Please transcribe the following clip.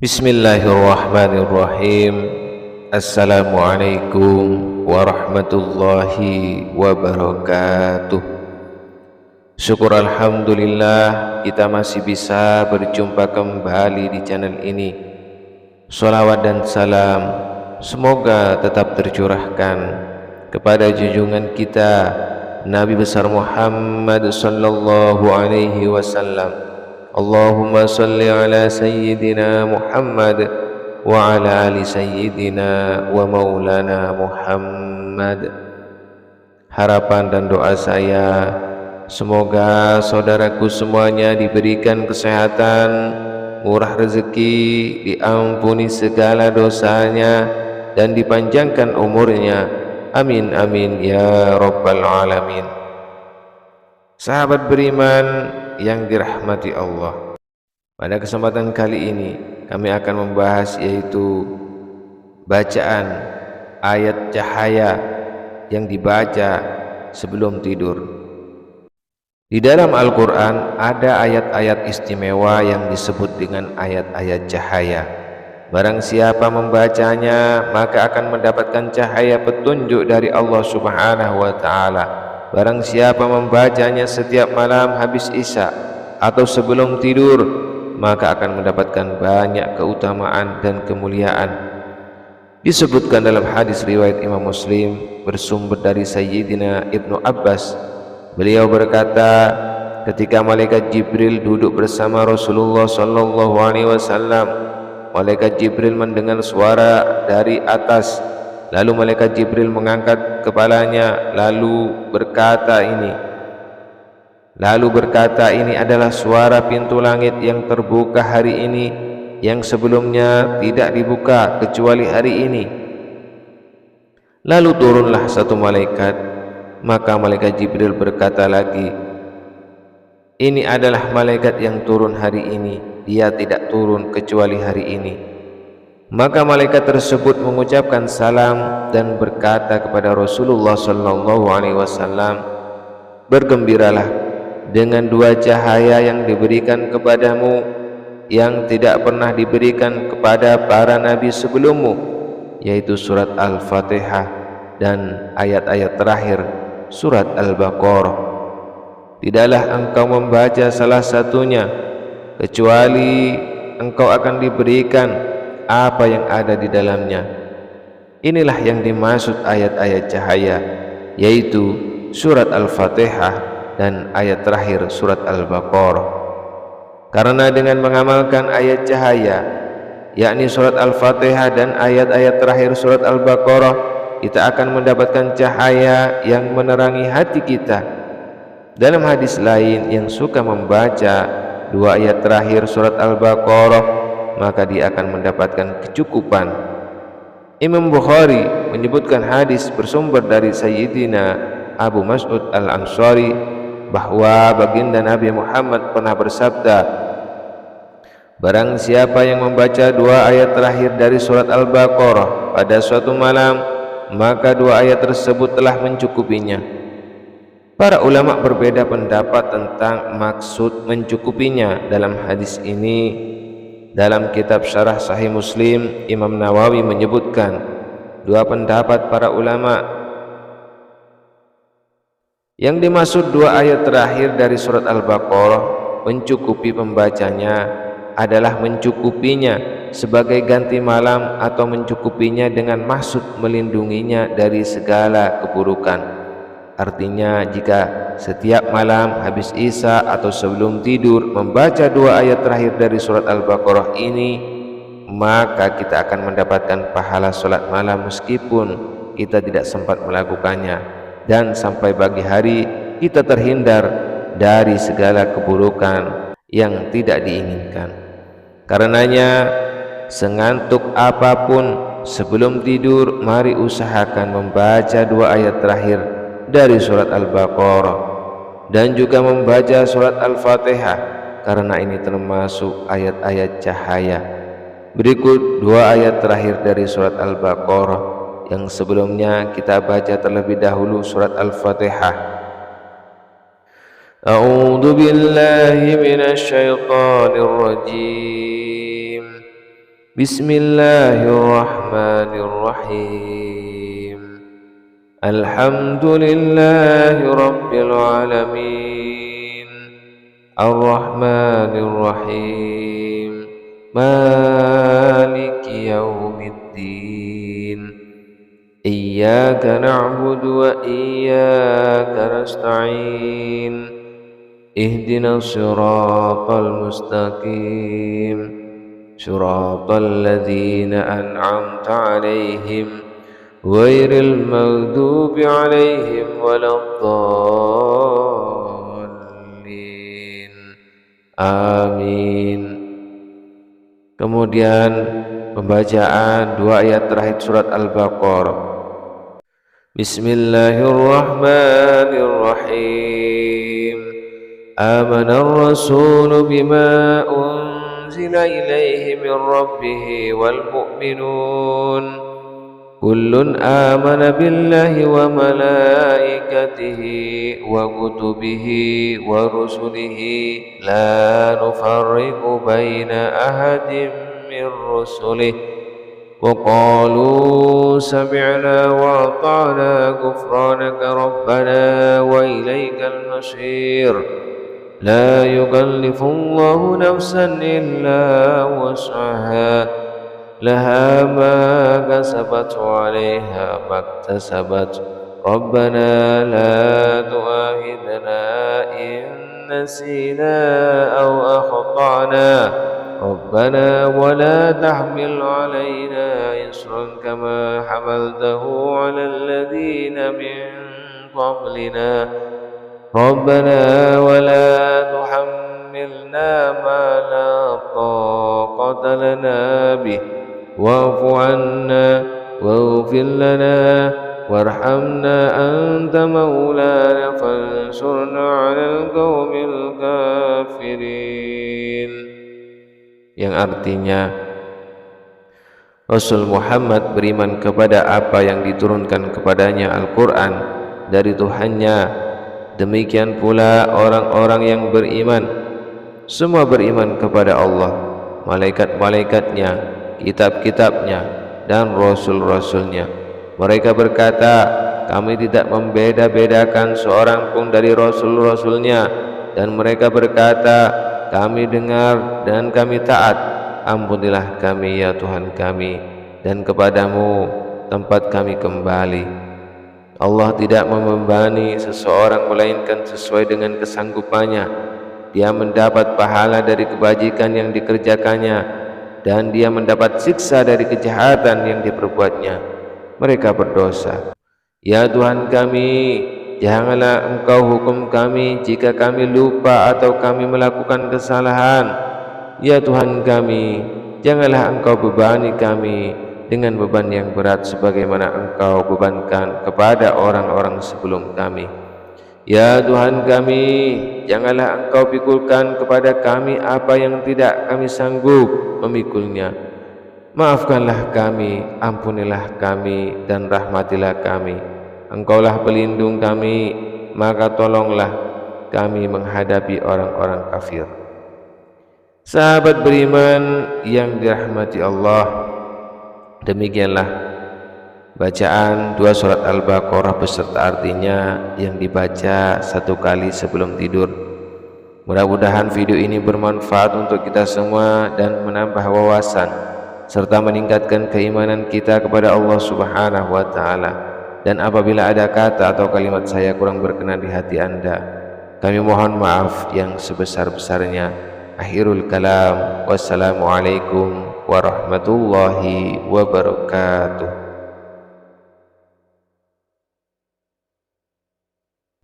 Bismillahirrahmanirrahim. Assalamualaikum warahmatullahi wabarakatuh. Syukur alhamdulillah kita masih bisa berjumpa kembali di channel ini. Sholawat dan salam semoga tetap tercurahkan kepada junjungan kita Nabi besar Muhammad sallallahu alaihi wasallam. Allahumma salli ala sayyidina Muhammad wa ala ali sayyidina wa maulana Muhammad. Harapan dan doa saya, semoga saudaraku semuanya diberikan kesehatan, murah rezeki, diampuni segala dosanya, dan dipanjangkan umurnya. Amin amin ya rabbal alamin. Sahabat beriman yang dirahmati Allah, pada kesempatan kali ini kami akan membahas yaitu bacaan ayat cahaya yang dibaca sebelum tidur. Di dalam Al-Quran ada ayat-ayat istimewa yang disebut dengan ayat-ayat cahaya. Barang siapa membacanya maka akan mendapatkan cahaya petunjuk dari Allah Subhanahu wa Ta'ala. Barang siapa membacanya setiap malam habis isya atau sebelum tidur, maka akan mendapatkan banyak keutamaan dan kemuliaan. Disebutkan dalam hadis riwayat Imam Muslim bersumber dari Sayyidina Ibnu Abbas. Beliau berkata, ketika malaikat Jibril duduk bersama Rasulullah sallallahu alaihi wasallam, malaikat Jibril mendengar suara dari atas. Lalu malaikat Jibril mengangkat kepalanya lalu berkata, ini adalah suara pintu langit yang terbuka hari ini, yang sebelumnya tidak dibuka kecuali hari ini. Lalu turunlah satu malaikat, maka malaikat Jibril berkata lagi, ini adalah malaikat yang turun hari ini, dia tidak turun kecuali hari ini. Maka malaikat tersebut mengucapkan salam dan berkata kepada Rasulullah sallallahu alaihi wasallam, bergembiralah dengan dua cahaya yang diberikan kepadamu yang tidak pernah diberikan kepada para nabi sebelummu, yaitu surat Al-Fatihah dan ayat-ayat terakhir surat Al-Baqarah. Tidaklah engkau membaca salah satunya kecuali engkau akan diberikan apa yang ada di dalamnya. Inilah yang dimaksud ayat-ayat cahaya, yaitu surat Al-Fatihah dan ayat terakhir surat Al-Baqarah. Karena dengan mengamalkan ayat cahaya, yakni surat Al-Fatihah dan ayat-ayat terakhir surat Al-Baqarah, kita akan mendapatkan cahaya yang menerangi hati kita. Dalam hadis lain, yang suka membaca dua ayat terakhir surat Al-Baqarah maka dia akan mendapatkan kecukupan. Imam Bukhari menyebutkan hadis bersumber dari Sayyidina Abu Mas'ud Al-Ansari bahwa baginda Nabi Muhammad pernah bersabda, barang siapa yang membaca dua ayat terakhir dari surat Al-Baqarah pada suatu malam, maka dua ayat tersebut telah mencukupinya. Para ulama berbeda pendapat tentang maksud mencukupinya dalam hadis ini. Dalam kitab Syarah Sahih Muslim, Imam Nawawi menyebutkan dua pendapat para ulama. Yang dimaksud dua ayat terakhir dari surat Al-Baqarah mencukupi pembacanya adalah mencukupinya sebagai ganti malam atau mencukupinya dengan maksud melindunginya dari segala keburukan. Artinya, jika setiap malam habis isya atau sebelum tidur membaca dua ayat terakhir dari surat Al-Baqarah ini, maka kita akan mendapatkan pahala sholat malam meskipun kita tidak sempat melakukannya, dan sampai pagi hari kita terhindar dari segala keburukan yang tidak diinginkan. Karenanya, sengantuk apapun sebelum tidur, mari usahakan membaca dua ayat terakhir dari surat Al-Baqarah dan juga membaca surat Al-Fatihah, karena ini termasuk ayat-ayat cahaya. Berikut dua ayat terakhir dari surat Al-Baqarah yang sebelumnya kita baca terlebih dahulu surat Al-Fatihah. A'udzu billahi minasy syaithanir rajim. Bismillahirrahmanirrahim. Alhamdulillahi rabbil alamin. Ar-Rahmanir-Rahim. Maliki yaumiddin. Iyyaka na'budu wa iyyaka nasta'in. Ihdinas siratal mustaqim. Siratal ladzina an'amta 'alaihim ghairil maghdubi 'alaihim waladdallin. Amin. Kemudian pembacaan dua ayat terakhir surat Al-Baqarah. Bismillahirrahmanirrahim. Amanar rasulu bima unzila ilaihi min rabbih wal mu'minun kullun amana billahi wa malaikatihi wa kutubihi wa rusulihi la nufarriqu baina ahadin min rusulihi wa qalu sami'na wa ata'na ghufranaka rabbana wa ilaikal masir. La yukallifullahu nafsan illa wus'aha laha ma kasabat wa 'alaiha maktasabat. Rabbana la tu'akhidhna in nasina aw akhtana. Rabbana wa la tahmil 'alaina isran kama hamaltahu 'alal ladzina min qablina. Rabbana wa la tuhammilna ma la taqata lana bih wa'fu 'anna waghfir lana warhamna anta maulana fansurna 'alal qaumil kafirin. Yang artinya, Rasul Muhammad beriman kepada apa yang diturunkan kepadanya Al-Quran dari Tuhannya. Demikian pula orang-orang yang beriman, semua beriman kepada Allah, malaikat-malaikatnya, kitab-kitabnya, dan rasul-rasulnya. Mereka berkata, kami tidak membeda-bedakan seorang pun dari rasul-rasulnya. Dan mereka berkata, kami dengar dan kami taat. Ampunilah kami ya Tuhan kami, dan kepadamu tempat kami kembali. Allah tidak membebani seseorang melainkan sesuai dengan kesanggupannya. Dia mendapat pahala dari kebajikan yang dikerjakannya, dan dia mendapat siksa dari kejahatan yang diperbuatnya. Mereka berdosa. Ya Tuhan kami, janganlah Engkau hukum kami jika kami lupa atau kami melakukan kesalahan. Ya Tuhan kami, janganlah Engkau bebani kami dengan beban yang berat sebagaimana Engkau bebankan kepada orang-orang sebelum kami. Ya Tuhan kami, janganlah Engkau pikulkan kepada kami apa yang tidak kami sanggup memikulnya. Maafkanlah kami, ampunilah kami, dan rahmatilah kami. Engkaulah pelindung kami, maka tolonglah kami menghadapi orang-orang kafir. Sahabat beriman yang dirahmati Allah, demikianlah bacaan dua surat Al-Baqarah beserta artinya yang dibaca satu kali sebelum tidur. Mudah-mudahan video ini bermanfaat untuk kita semua dan menambah wawasan serta meningkatkan keimanan kita kepada Allah Subhanahu wa Ta'ala. Dan apabila ada kata atau kalimat saya kurang berkenan di hati Anda, kami mohon maaf yang sebesar-besarnya. Akhirul kalam, wassalamualaikum warahmatullahi wabarakatuh.